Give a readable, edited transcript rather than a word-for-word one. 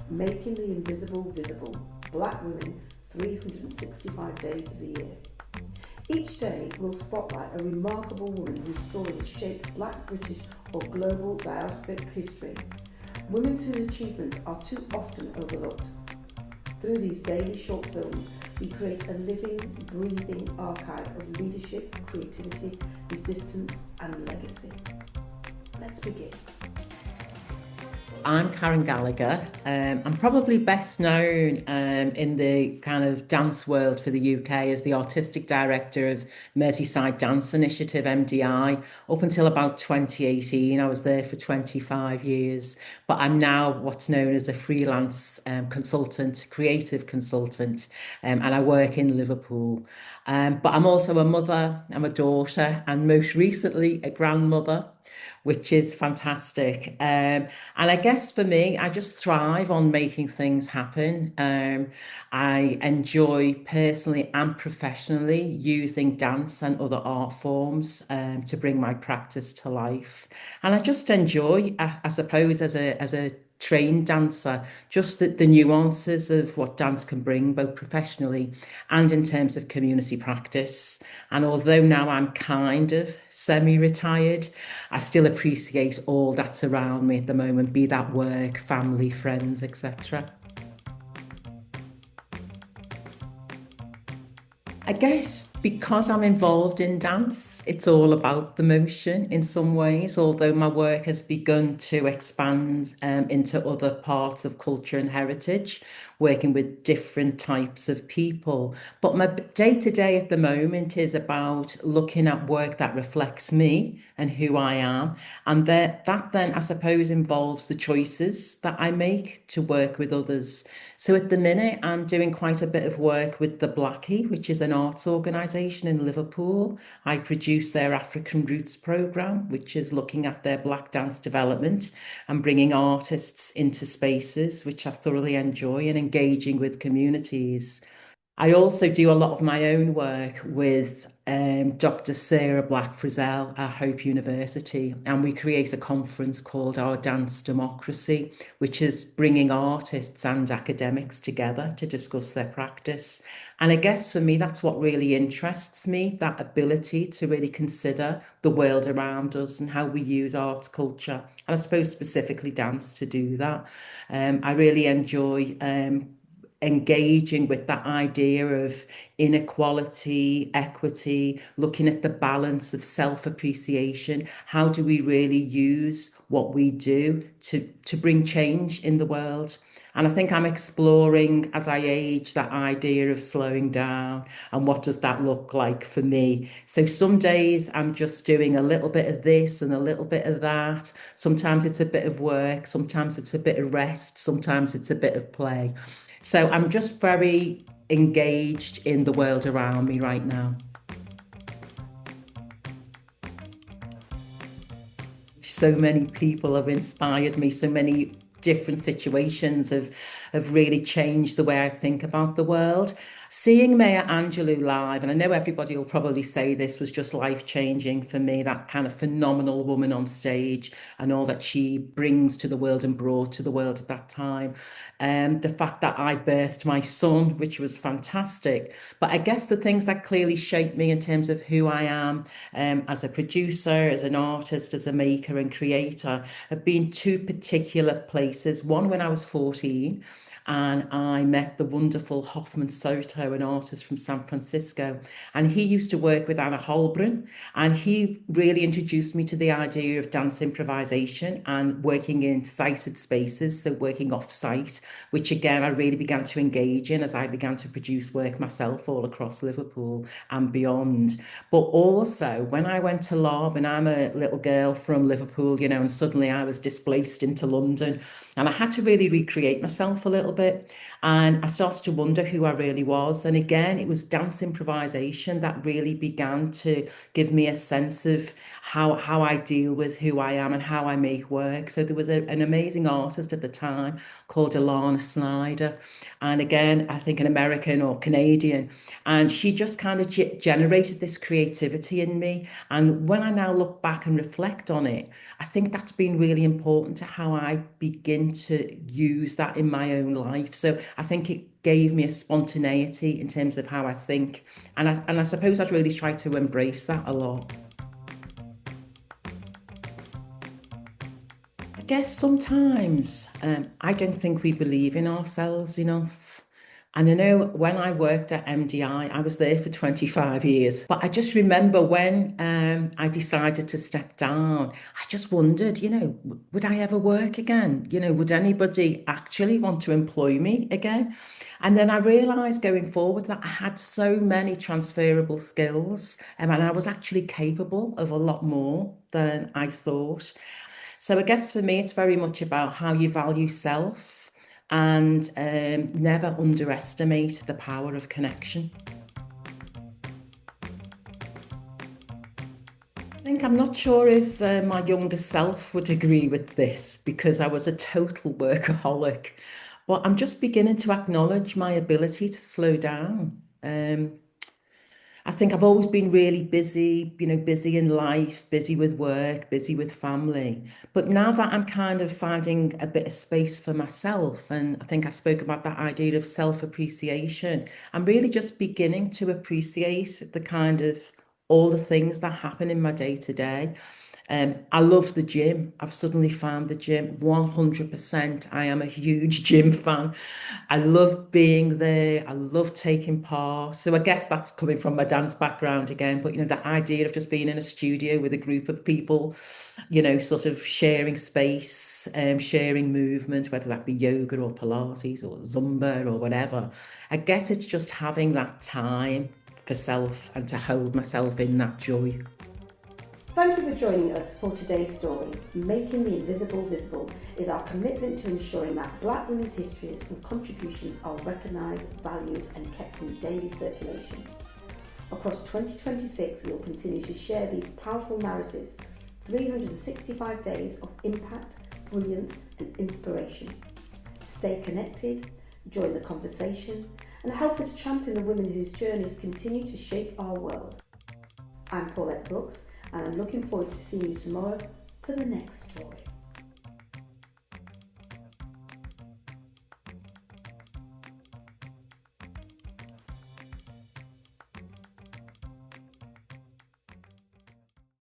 making the invisible visible, Black women 365 days of the year. Each day will spotlight a remarkable woman whose story has shaped Black, British or global diasporic history. Women whose achievements are too often overlooked. Through these daily short films, we create a living, breathing archive of leadership, creativity, resistance and legacy. Let's begin. I'm Karen Gallagher. I'm probably best known in the kind of dance world for the UK as the Artistic Director of Merseyside Dance Initiative, MDI. Up until about 2018, I was there for 25 years, but I'm now what's known as a freelance consultant, creative consultant, and I work in Liverpool. But I'm also a mother, I'm a daughter, and most recently a grandmother, which is fantastic. And I guess for me, I just thrive on making things happen. I enjoy personally and professionally using dance and other art forms to bring my practice to life. And I just enjoy, I suppose, as a trained dancer, just the nuances of what dance can bring, both professionally and in terms of community practice. And although now I'm kind of semi-retired, I still appreciate all that's around me at the moment, be that work, family, friends, etc. I guess because I'm involved in dance, it's all about the motion in some ways, although my work has begun to expand into other parts of culture and heritage, working with different types of people. But my day to day at the moment is about looking at work that reflects me and who I am. And that then, I suppose, involves the choices that I make to work with others. So at the minute, I'm doing quite a bit of work with the Blackie, which is an arts organisation in Liverpool. I produce their African Roots programme, which is looking at their Black dance development and bringing artists into spaces, which I thoroughly enjoy, and engaging with communities. I also do a lot of my own work with Dr. Sarah Black Frizzell at Hope University, and we create a conference called Our Dance Democracy, which is bringing artists and academics together to discuss their practice. And I guess for me, that's what really interests me, that ability to really consider the world around us and how we use arts, culture, and I suppose specifically dance to do that. I really enjoy engaging with that idea of inequality, equity, looking at the balance of self-appreciation. How do we really use what we do to bring change in the world? And I think I'm exploring as I age that idea of slowing down and what does that look like for me. So some days I'm just doing a little bit of this and a little bit of that. Sometimes it's a bit of work, sometimes it's a bit of rest, sometimes it's a bit of play. So I'm just very engaged in the world around me right now. So many people have inspired me, so many different situations have really changed the way I think about the world. Seeing Maya Angelou live, and I know everybody will probably say this was just life changing for me, that kind of phenomenal woman on stage and all that she brings to the world and brought to the world at that time. The fact that I birthed my son, which was fantastic. But I guess the things that clearly shaped me in terms of who I am as a producer, as an artist, as a maker and creator have been two particular places. One when I was 14 and I met the wonderful Hoffman Soto, an artist from San Francisco. And he used to work with Anna Holbrook, and he really introduced me to the idea of dance improvisation and working in sited spaces, so working off site, which again I really began to engage in as I began to produce work myself all across Liverpool and beyond. But also when I went to Laban, I'm a little girl from Liverpool, and suddenly I was displaced into London, and I had to really recreate myself a little bit. And I started to wonder who I really was. And again, it was dance improvisation that really began to give me a sense of how I deal with who I am and how I make work. So there was an amazing artist at the time called Alana Snyder. And again, I think an American or Canadian. And she just kind of generated this creativity in me. And when I now look back and reflect on it, I think that's been really important to how I begin begin to use that in my own life. So I think it gave me a spontaneity in terms of how I think. And I suppose I'd really try to embrace that a lot. I guess sometimes I don't think we believe in ourselves enough. And I know when I worked at MDI, I was there for 25 years. But I just remember when I decided to step down, I just wondered, would I ever work again? Would anybody actually want to employ me again? And then I realised going forward that I had so many transferable skills and I was actually capable of a lot more than I thought. So I guess for me, it's very much about how you value self and never underestimate the power of connection. I'm not sure if my younger self would agree with this because I was a total workaholic, but I'm just beginning to acknowledge my ability to slow down. I think I've always been really busy, busy in life, busy with work, busy with family. But now that I'm kind of finding a bit of space for myself, and I think I spoke about that idea of self-appreciation, I'm really just beginning to appreciate the kind of all the things that happen in my day to day. I love the gym. I've suddenly found the gym 100%. I am a huge gym fan. I love being there. I love taking part. So I guess that's coming from my dance background again. But, the idea of just being in a studio with a group of people, sort of sharing space, sharing movement, whether that be yoga or Pilates or Zumba or whatever. I guess it's just having that time for self and to hold myself in that joy. Thank you for joining us for today's story. Making the Invisible Visible is our commitment to ensuring that Black women's histories and contributions are recognised, valued and kept in daily circulation. Across 2026, we will continue to share these powerful narratives, 365 days of impact, brilliance and inspiration. Stay connected, join the conversation and help us champion the women whose journeys continue to shape our world. I'm Paulette Brooks, and I'm looking forward to seeing you tomorrow for the next story.